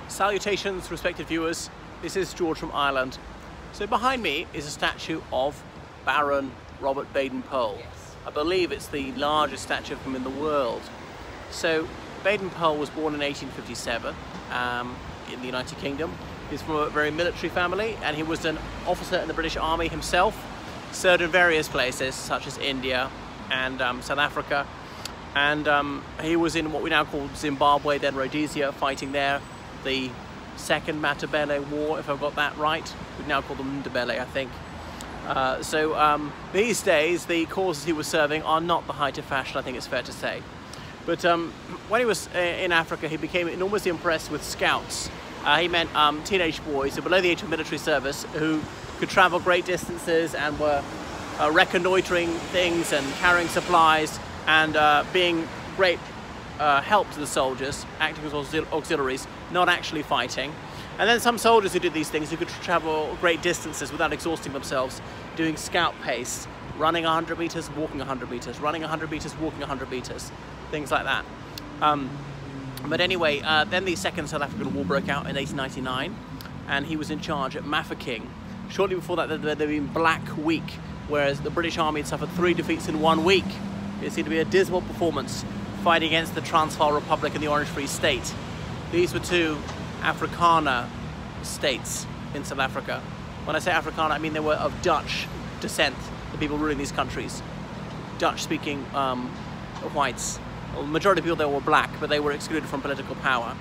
Salutations, respected viewers. This is George from Ireland. So behind me is a statue of Baron Robert Baden-Powell. I believe it's the largest statue of him in the world. So Baden-Powell was born in 1857 in the United Kingdom. He's from a very military family, and he was an officer in the British Army himself. Served in various places such as India and South Africa. And he was in what we now call Zimbabwe, then Rhodesia, fighting there. The Second Matabele War, if I've got that right. We now call them Ndebele, I think. These days, the causes he was serving are not the height of fashion, I think it's fair to say. But when he was in Africa, he became enormously impressed with scouts. He meant teenage boys who were below the age of military service who could travel great distances and were reconnoitering things and carrying supplies and being great help to the soldiers, acting as auxiliaries, not actually fighting. And then some soldiers who did these things who could travel great distances without exhausting themselves, doing scout pace, running 100 meters, walking 100 meters, running 100 meters, walking 100 meters, things like that. But anyway, then the Second South African War broke out in 1899, and he was in charge at Mafeking. Shortly before that, there'd been Black Week, whereas the British Army had suffered 3 defeats in 1 week. It seemed to be a dismal performance, fighting against the Transvaal Republic and the Orange Free State. These were 2 Afrikaner states in South Africa. When I say Afrikaner, I mean they were of Dutch descent, the people ruling these countries. Dutch-speaking whites. Well, the majority of people there were black, but they were excluded from political power.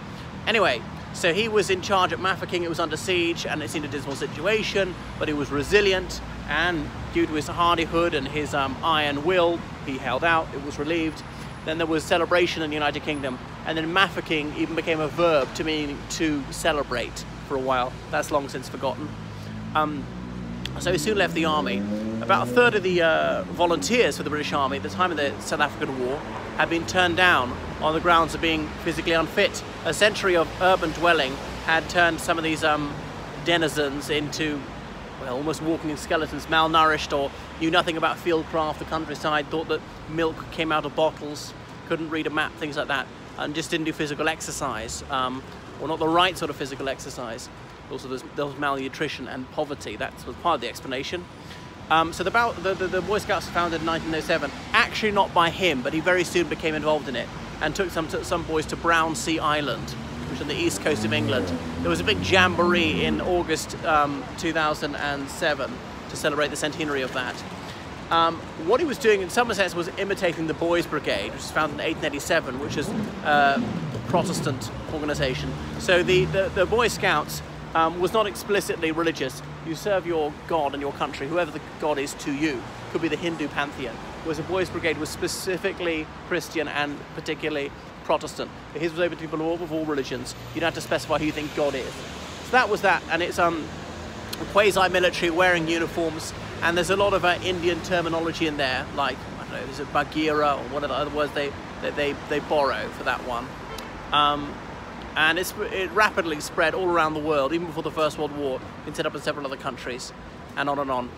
Anyway, so he was in charge at Mafeking. It was under siege, and it seemed a dismal situation, but he was resilient, and due to his hardihood and his iron will, he held out. It was relieved. Then there was celebration in the United Kingdom, and then Mafeking even became a verb to mean to celebrate for a while. That's long since forgotten. So he soon left the army. About a third of the volunteers for the British Army at the time of the South African War had been turned down on the grounds of being physically unfit. A century of urban dwelling had turned some of these denizens into, well, almost walking skeletons, malnourished, or knew nothing about fieldcraft, the countryside, thought that milk came out of bottles, couldn't read a map, things like that, and just didn't do physical exercise, or not the right sort of physical exercise. Also, there was malnutrition and poverty. That was part of the explanation. So the Boy Scouts were founded in 1907, actually not by him, but he very soon became involved in it and took some boys to Brownsea Island, which is on the east coast of England. There was a big jamboree in August 2007 to celebrate the centenary of that. What he was doing in some sense was imitating the Boys Brigade, which was founded in 1887, which is a Protestant organisation. So the Boy Scouts was not explicitly religious. You serve your God and your country, whoever the God is to you. Could be the Hindu pantheon. Whereas the Boys Brigade was specifically Christian and particularly Protestant. His was open to people of all religions. You don't have to specify who you think God is. So that was that, and it's quasi-military, wearing uniforms, and there's a lot of Indian terminology in there, like, I don't know, there's a Bagheera, or whatever other words they borrow for that one. And it rapidly spread all around the world, even before the First World War. Been set up in several other countries, and on and on.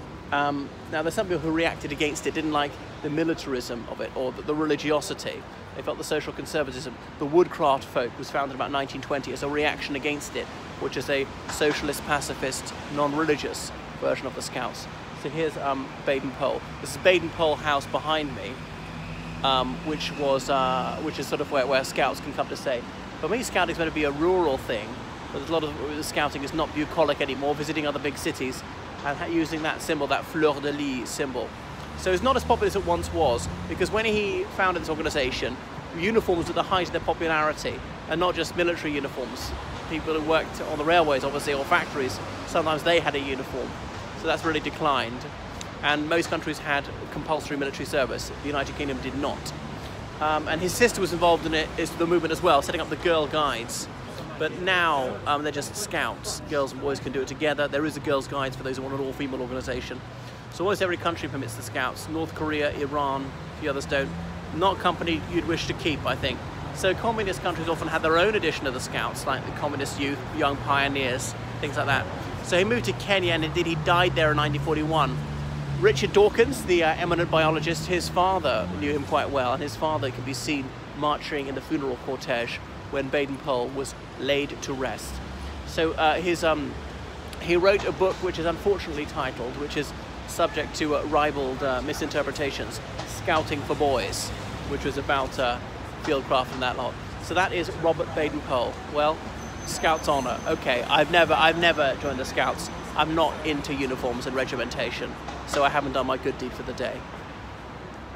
Now, there's some people who reacted against it, didn't like the militarism of it, or the religiosity. They felt the social conservatism. The Woodcraft folk was founded about 1920 as a reaction against it, which is a socialist, pacifist, non-religious version of the Scouts. So here's Baden-Powell. This is Baden-Powell House behind me, which is sort of where Scouts can come to stay. For me, scouting is meant to be a rural thing, but there's a lot of scouting is not bucolic anymore, visiting other big cities and using that symbol, that fleur-de-lis symbol. So it's not as popular as it once was, because when he founded this organisation, uniforms were at the height of their popularity, and not just military uniforms. People who worked on the railways, obviously, or factories, sometimes they had a uniform. So that's really declined. And most countries had compulsory military service. The United Kingdom did not. And his sister was involved in the movement as well, setting up the Girl Guides. But now they're just scouts. Girls and boys can do it together. There is a Girls Guides for those who want an all-female organisation. So almost every country permits the Scouts. North Korea, Iran, a few others don't. Not a company you'd wish to keep, I think. So communist countries often had their own edition of the Scouts, like the Communist Youth, Young Pioneers, things like that. So he moved to Kenya, and indeed he died there in 1941. Richard Dawkins, the eminent biologist, his father knew him quite well, and his father could be seen marching in the funeral cortege when Baden-Powell was laid to rest. So he wrote a book which is unfortunately titled, which is subject to ribald misinterpretations, Scouting for Boys, which was about fieldcraft and that lot. So that is Robert Baden-Powell. Well, Scouts honor. Okay, I've never joined the Scouts. I'm not into uniforms and regimentation, so I haven't done my good deed for the day.